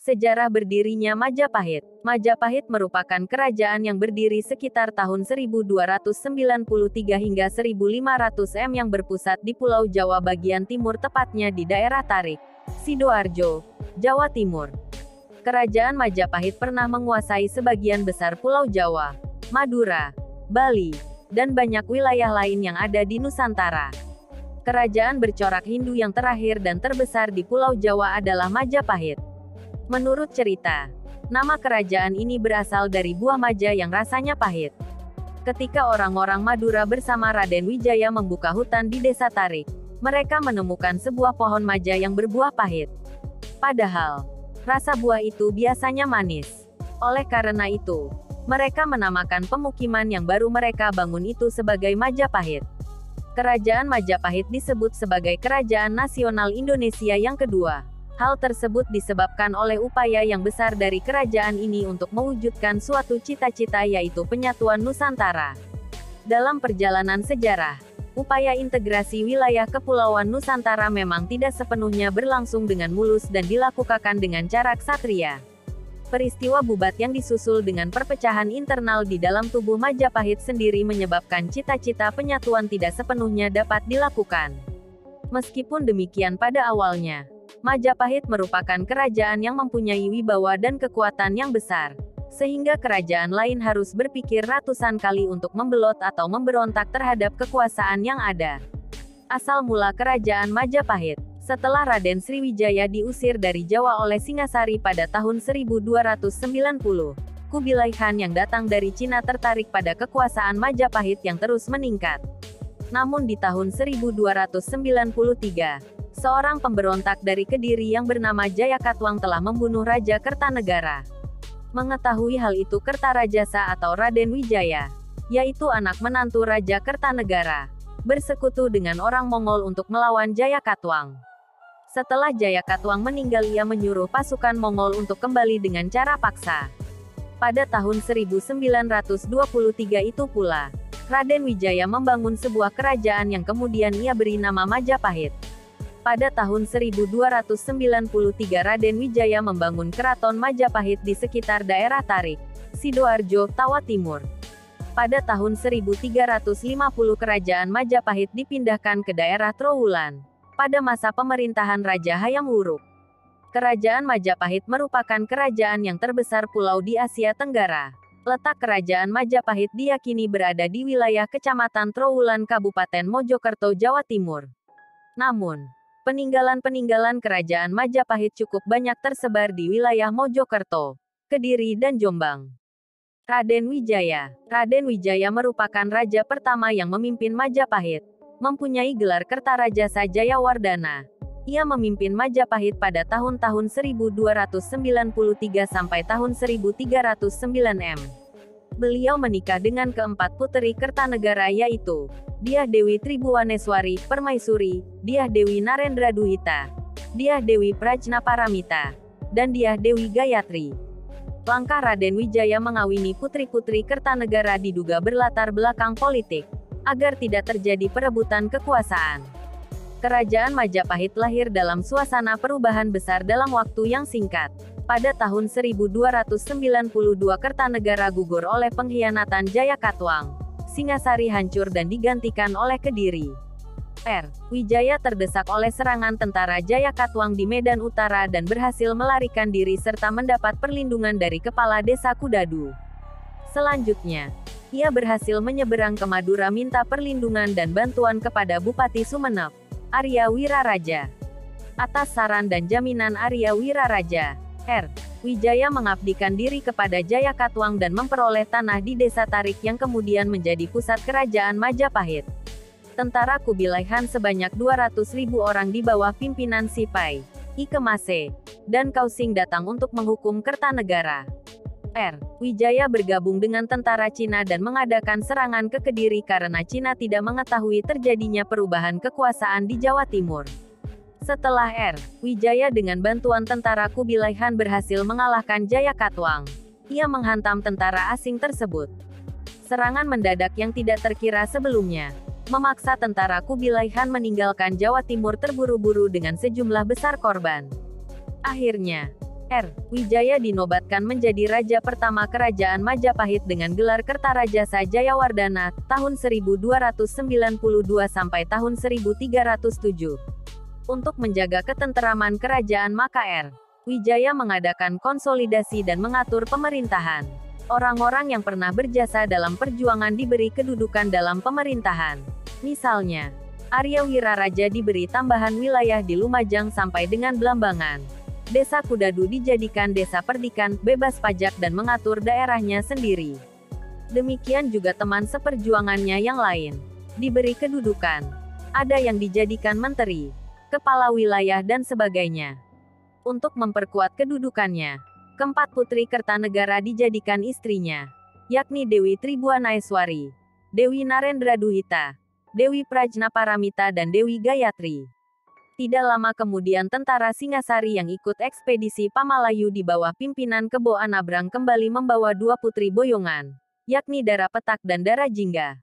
Sejarah berdirinya Majapahit. Majapahit merupakan kerajaan yang berdiri sekitar tahun 1293 hingga 1500 yang berpusat di Pulau Jawa bagian timur, tepatnya di daerah Tarik, Sidoarjo, Jawa Timur. Kerajaan Majapahit pernah menguasai sebagian besar Pulau Jawa, Madura, Bali, dan banyak wilayah lain yang ada di Nusantara. Kerajaan bercorak Hindu yang terakhir dan terbesar di Pulau Jawa adalah Majapahit. Menurut cerita, nama kerajaan ini berasal dari buah maja yang rasanya pahit. Ketika orang-orang Madura bersama Raden Wijaya membuka hutan di desa Tarik, mereka menemukan sebuah pohon maja yang berbuah pahit. Padahal, rasa buah itu biasanya manis. Oleh karena itu, mereka menamakan pemukiman yang baru mereka bangun itu sebagai Majapahit. Kerajaan Majapahit disebut sebagai Kerajaan Nasional Indonesia yang kedua. Hal tersebut disebabkan oleh upaya yang besar dari kerajaan ini untuk mewujudkan suatu cita-cita, yaitu penyatuan Nusantara. Dalam perjalanan sejarah, upaya integrasi wilayah kepulauan Nusantara memang tidak sepenuhnya berlangsung dengan mulus dan dilakukan dengan cara ksatria. Peristiwa Bubat yang disusul dengan perpecahan internal di dalam tubuh Majapahit sendiri menyebabkan cita-cita penyatuan tidak sepenuhnya dapat dilakukan. Meskipun demikian, pada awalnya, Majapahit merupakan kerajaan yang mempunyai wibawa dan kekuatan yang besar, sehingga kerajaan lain harus berpikir ratusan kali untuk membelot atau memberontak terhadap kekuasaan yang ada. Asal mula kerajaan Majapahit. Setelah Raden Sriwijaya diusir dari Jawa oleh Singasari pada tahun 1290, Kubilai Khan yang datang dari Cina tertarik pada kekuasaan Majapahit yang terus meningkat. Namun di tahun 1293, seorang pemberontak dari Kediri yang bernama Jayakatwang telah membunuh Raja Kertanegara. Mengetahui hal itu, Kertarajasa atau Raden Wijaya, yaitu anak menantu Raja Kertanegara, bersekutu dengan orang Mongol untuk melawan Jayakatwang. Setelah Jayakatwang meninggal, ia menyuruh pasukan Mongol untuk kembali dengan cara paksa. Pada tahun 1923 itu pula, Raden Wijaya membangun sebuah kerajaan yang kemudian ia beri nama Majapahit. Pada tahun 1293 Raden Wijaya membangun Keraton Majapahit di sekitar daerah Tarik, Sidoarjo, Jawa Timur. Pada tahun 1350 kerajaan Majapahit dipindahkan ke daerah Trowulan, pada masa pemerintahan Raja Hayam Wuruk. Kerajaan Majapahit merupakan kerajaan yang terbesar pulau di Asia Tenggara. Letak kerajaan Majapahit diyakini berada di wilayah Kecamatan Trowulan, Kabupaten Mojokerto, Jawa Timur. Namun, peninggalan-peninggalan kerajaan Majapahit cukup banyak tersebar di wilayah Mojokerto, Kediri dan Jombang. Raden Wijaya. Raden Wijaya merupakan raja pertama yang memimpin Majapahit. Mempunyai gelar Kertarajasa Jayawardana. Ia memimpin Majapahit pada tahun-tahun 1293 sampai tahun 1309 Beliau menikah dengan keempat puteri Kertanegara, yaitu Dyah Dewi Tribuwaneswari, Permaisuri, Dyah Dewi Narendraduhita, Dyah Dewi Prajnaparamita, dan Dyah Dewi Gayatri. Langkah Raden Wijaya mengawini putri-putri Kertanegara diduga berlatar belakang politik, agar tidak terjadi perebutan kekuasaan. Kerajaan Majapahit lahir dalam suasana perubahan besar dalam waktu yang singkat. Pada tahun 1292 Kertanegara gugur oleh pengkhianatan Jayakatwang. Singasari hancur dan digantikan oleh Kediri. Wijaya terdesak oleh serangan tentara Jayakatwang di Medan Utara dan berhasil melarikan diri serta mendapat perlindungan dari kepala desa Kudadu. Selanjutnya, ia berhasil menyeberang ke Madura minta perlindungan dan bantuan kepada Bupati Sumenep, Arya Wiraraja. Atas saran dan jaminan Arya Wiraraja, Wijaya mengabdikan diri kepada Jayakatwang dan memperoleh tanah di desa Tarik yang kemudian menjadi pusat kerajaan Majapahit. Tentara Kubilai Khan sebanyak 200.000 orang di bawah pimpinan Sipai, Ikemase, dan Kausing datang untuk menghukum Kertanegara. Wijaya bergabung dengan tentara Cina dan mengadakan serangan ke Kediri karena Cina tidak mengetahui terjadinya perubahan kekuasaan di Jawa Timur. Setelah Wijaya dengan bantuan tentara Kubilai Khan berhasil mengalahkan Jayakatwang. Ia menghantam tentara asing tersebut. Serangan mendadak yang tidak terkira sebelumnya memaksa tentara Kubilai Khan meninggalkan Jawa Timur terburu-buru dengan sejumlah besar korban. Akhirnya, Wijaya dinobatkan menjadi raja pertama Kerajaan Majapahit dengan gelar Kertarajasa Jayawardhana, tahun 1292 sampai tahun 1307. Untuk menjaga ketenteraman kerajaan maka Wijaya mengadakan konsolidasi dan mengatur pemerintahan. Orang-orang yang pernah berjasa dalam perjuangan diberi kedudukan dalam pemerintahan. Misalnya, Arya Wiraraja diberi tambahan wilayah di Lumajang sampai dengan Blambangan. Desa Kudadu dijadikan desa perdikan, bebas pajak dan mengatur daerahnya sendiri. Demikian juga teman seperjuangannya yang lain. Diberi kedudukan. Ada yang dijadikan menteri, kepala wilayah dan sebagainya. Untuk memperkuat kedudukannya, keempat putri Kertanegara dijadikan istrinya, yakni Dewi Tribuanaeswari, Dewi Narendraduhita, Dewi Prajnaparamita dan Dewi Gayatri. Tidak lama kemudian tentara Singasari yang ikut ekspedisi Pamalayu di bawah pimpinan Kebo Anabrang kembali membawa dua putri boyongan, yakni Dara Petak dan Dara Jingga.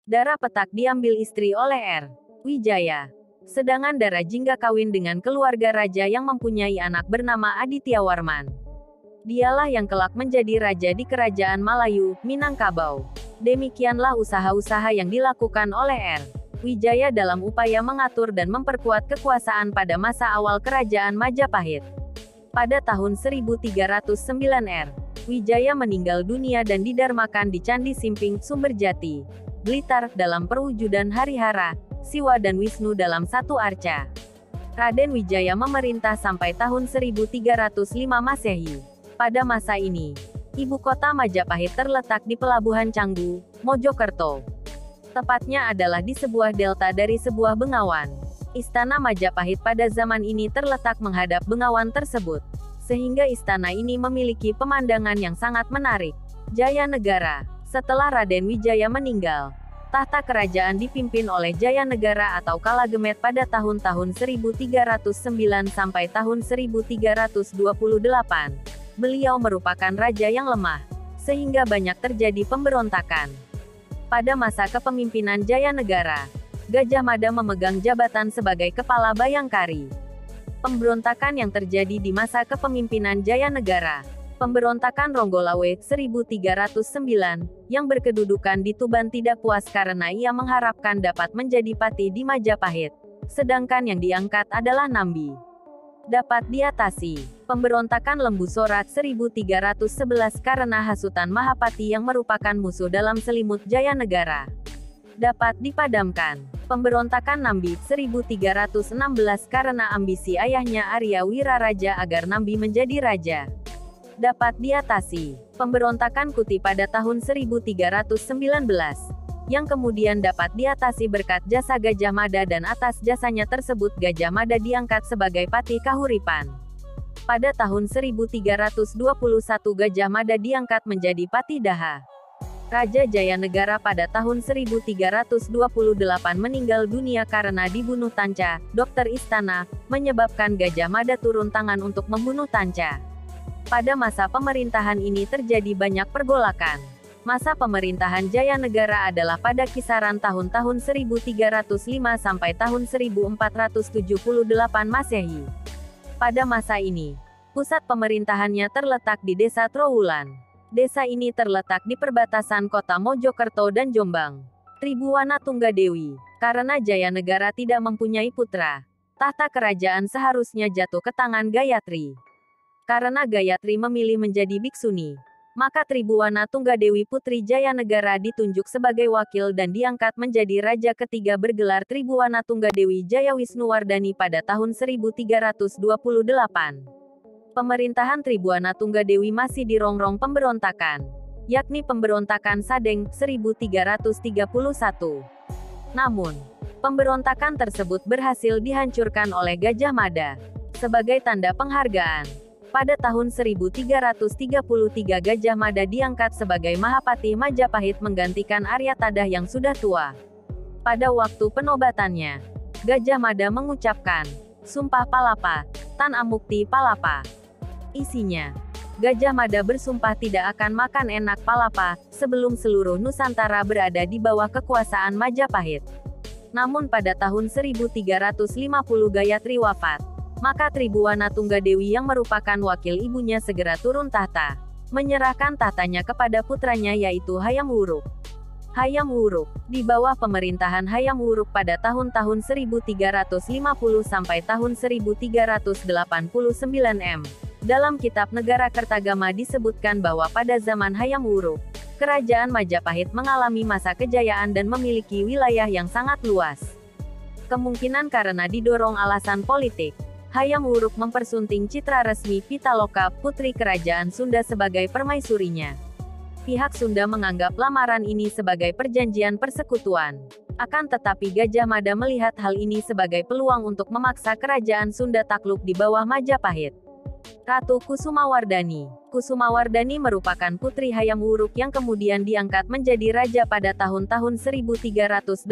Dara Petak diambil istri oleh Wijaya. Sedangkan Dara Jingga kawin dengan keluarga raja yang mempunyai anak bernama Adityawarman. Dialah yang kelak menjadi raja di Kerajaan Malayu, Minangkabau. Demikianlah usaha-usaha yang dilakukan oleh Wijaya dalam upaya mengatur dan memperkuat kekuasaan pada masa awal Kerajaan Majapahit. Pada tahun 1309 Wijaya meninggal dunia dan didarmakan di Candi Simping, Sumberjati, Blitar, dalam perwujudan Harihara, Siwa dan Wisnu dalam satu arca. Raden Wijaya memerintah sampai tahun 1305 Masehi. Pada masa ini, ibu kota Majapahit terletak di Pelabuhan Canggu, Mojokerto. Tepatnya adalah di sebuah delta dari sebuah bengawan. Istana Majapahit pada zaman ini terletak menghadap bengawan tersebut, sehingga istana ini memiliki pemandangan yang sangat menarik. Jaya Negara. Setelah Raden Wijaya meninggal, tahta kerajaan dipimpin oleh Jaya Negara atau Kalagemet pada tahun-tahun 1309 sampai tahun 1328. Beliau merupakan raja yang lemah, sehingga banyak terjadi pemberontakan. Pada masa kepemimpinan Jaya Negara, Gajah Mada memegang jabatan sebagai kepala Bayangkari. Pemberontakan yang terjadi di masa kepemimpinan Jaya Negara. Pemberontakan Ronggolawe 1309, yang berkedudukan di Tuban tidak puas karena ia mengharapkan dapat menjadi pati di Majapahit, sedangkan yang diangkat adalah Nambi. Dapat diatasi. Pemberontakan Lembu Sorat 1311 karena hasutan Mahapati yang merupakan musuh dalam selimut Jaya Negara. Dapat dipadamkan. Pemberontakan Nambi 1316 karena ambisi ayahnya Arya Wiraraja agar Nambi menjadi raja. Dapat diatasi. Pemberontakan Kuti pada tahun 1319, yang kemudian dapat diatasi berkat jasa Gajah Mada dan atas jasanya tersebut Gajah Mada diangkat sebagai Pati Kahuripan. Pada tahun 1321 Gajah Mada diangkat menjadi Pati Daha. Raja Jaya Negara pada tahun 1328 meninggal dunia karena dibunuh Tanca, dokter istana, menyebabkan Gajah Mada turun tangan untuk membunuh Tanca. Pada masa pemerintahan ini terjadi banyak pergolakan. Masa pemerintahan Jaya Negara adalah pada kisaran tahun-tahun 1305 sampai tahun 1478 Masehi. Pada masa ini, pusat pemerintahannya terletak di Desa Trowulan. Desa ini terletak di perbatasan kota Mojokerto dan Jombang. Tribuana Tunggadewi. Karena Jaya Negara tidak mempunyai putra, tahta kerajaan seharusnya jatuh ke tangan Gayatri. Karena Gayatri memilih menjadi biksuni, maka Tribuana Tunggadewi Putri Jaya Negara ditunjuk sebagai wakil dan diangkat menjadi raja ketiga bergelar Tribuana Tunggadewi Jaya Wisnuwardani pada tahun 1328. Pemerintahan Tribuana Tunggadewi masih dirongrong pemberontakan, yakni pemberontakan Sadeng 1331. Namun, pemberontakan tersebut berhasil dihancurkan oleh Gajah Mada. Sebagai tanda penghargaan, pada tahun 1333 Gajah Mada diangkat sebagai Mahapati Majapahit menggantikan Arya Tadah yang sudah tua. Pada waktu penobatannya, Gajah Mada mengucapkan, Sumpah Palapa, Tan Amukti Palapa. Isinya, Gajah Mada bersumpah tidak akan makan enak palapa, sebelum seluruh Nusantara berada di bawah kekuasaan Majapahit. Namun pada tahun 1350 Gayatri wafat. Maka Tribuana Tunggadewi yang merupakan wakil ibunya segera turun tahta, menyerahkan tahtanya kepada putranya yaitu Hayam Wuruk. Hayam Wuruk, di bawah pemerintahan Hayam Wuruk pada tahun-tahun 1350 sampai tahun 1389 m. Dalam kitab Negara Kertagama disebutkan bahwa pada zaman Hayam Wuruk, Kerajaan Majapahit mengalami masa kejayaan dan memiliki wilayah yang sangat luas. Kemungkinan karena didorong alasan politik, Hayam Wuruk mempersunting citra resmi Pitaloka, putri Kerajaan Sunda sebagai permaisurinya. Pihak Sunda menganggap lamaran ini sebagai perjanjian persekutuan. Akan tetapi Gajah Mada melihat hal ini sebagai peluang untuk memaksa Kerajaan Sunda takluk di bawah Majapahit. Ratu Kusumawardhani. Kusumawardhani merupakan putri Hayam Wuruk yang kemudian diangkat menjadi raja pada tahun-tahun 1389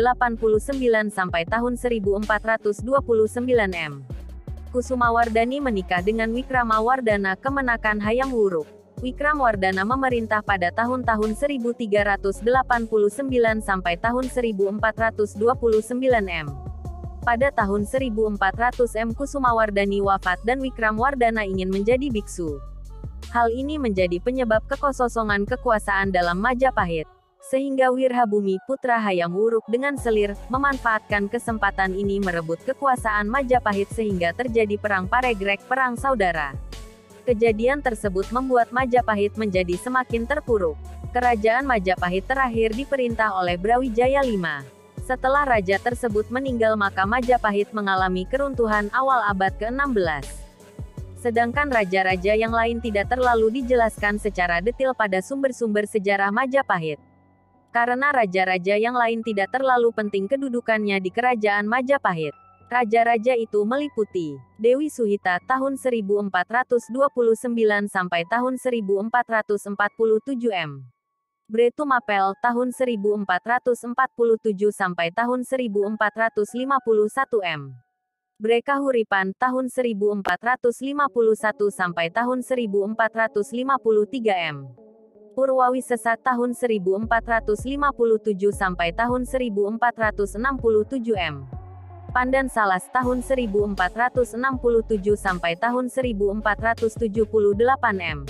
sampai tahun 1429 m. Kusumawardhani menikah dengan Wikramawardhana kemenakan Hayam Wuruk. Wikramawardhana memerintah pada tahun-tahun 1389 sampai tahun 1429 m. Pada tahun 1400 m Kusumawardhani wafat dan Wikramawardhana ingin menjadi biksu. Hal ini menjadi penyebab kekosongan kekuasaan dalam Majapahit, sehingga Wirhabumi putra Hayam Wuruk dengan selir, memanfaatkan kesempatan ini merebut kekuasaan Majapahit sehingga terjadi perang Paregrek, perang saudara. Kejadian tersebut membuat Majapahit menjadi semakin terpuruk. Kerajaan Majapahit terakhir diperintah oleh Brawijaya V. Setelah raja tersebut meninggal maka Majapahit mengalami keruntuhan awal abad ke-16. Sedangkan raja-raja yang lain tidak terlalu dijelaskan secara detail pada sumber-sumber sejarah Majapahit. Karena raja-raja yang lain tidak terlalu penting kedudukannya di kerajaan Majapahit. Raja-raja itu meliputi Dewi Suhita tahun 1429 sampai tahun 1447 m. Bretumapel tahun 1447 sampai tahun 1451 m. Brekahuripan tahun 1451 sampai tahun 1453 m. Purwawisesa tahun 1457 sampai tahun 1467 m. Pandan Salas tahun 1467 sampai tahun 1478 m.